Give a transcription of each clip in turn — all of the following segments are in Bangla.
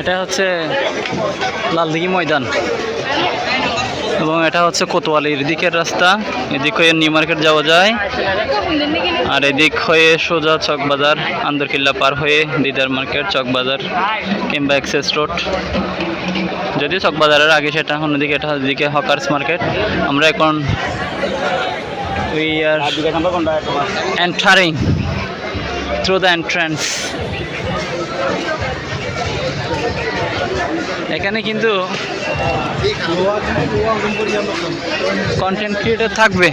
এটা হচ্ছে লালদিঘি ময়দান এবং এটা হচ্ছে কোতোয়ালির দিকের রাস্তা। এদিক হয়ে নিউ মার্কেট যাওয়া যায়, আর এদিক হয়ে সোজা চকবাজার, আন্দরকিল্লা পার হয়ে দিদার মার্কেট, চকবাজার কিংবা এক্সেস রোড। যদিও চকবাজারের আগে সেটা, অন্যদিকে এটা এদিকে হকার্স মার্কেট। আমরা এখন we are entering through the entrance. এখানে কিন্তু কন্টেন্ট ক্রিয়েটর থাকবে,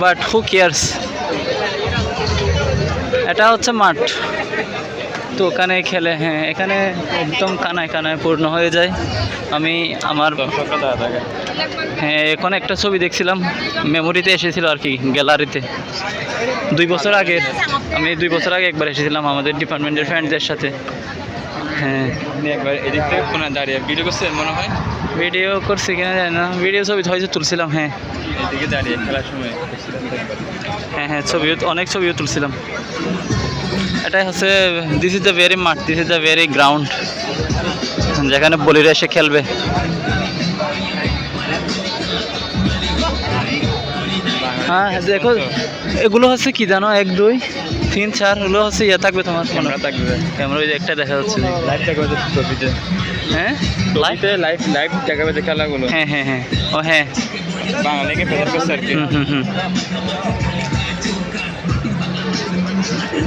বাট হু কেয়ার্স। এটা হচ্ছে মাঠ, তো ওখানে খেলে, হ্যাঁ এখানে একদম কানায় কানায় পূর্ণ হয়ে যায়। আমি আমার হ্যাঁ এখন একটা ছবি দেখছিলাম, মেমোরিতে এসেছিল আর কি, গ্যালারিতে 2 বছর আগে। আমি 2 বছর আগে একবার এসেছিলাম আমাদের ডিপার্টমেন্টের ফ্রেন্ডদের সাথে। হ্যাঁ একবার এদিক থেকে কোনো দাঁড়িয়ে ভিডিও করছে মনে হয়, ভিডিও করছি কিনা জানি না, ভিডিও ছবি হয়তো তুলছিলাম। হ্যাঁ এদিকে দাঁড়িয়ে খেলার সময় হ্যাঁ হ্যাঁ ছবিও, অনেক ছবিও তুলছিলাম। এটাই হচ্ছে দিস ইজ দ্য ভেরি মাঠ, this is the very ground যেখানে বলিরা এসে খেলবে। হ্যাঁ দেখো, এগুলো হচ্ছে কি জানো, 1 2 3 4 হলো হচ্ছে ইয়ে থাকবে তোমার, ক্যামেরা থাকবে, ক্যামেরা ওই যে একটা দেখা যাচ্ছে, লাইভ দেখাবে ছবিতে। হ্যাঁ লাইভে লাইভ দেখাবে খেলাগুলো। হ্যাঁ হ্যাঁ হ্যাঁ ও হ্যাঁ বাঙালিকে ফেরত করছে আর কি।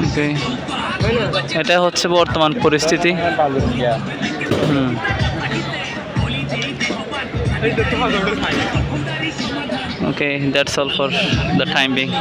ওকে, এটা হচ্ছে বর্তমান পরিস্থিতি। Okay, that's all for the time being.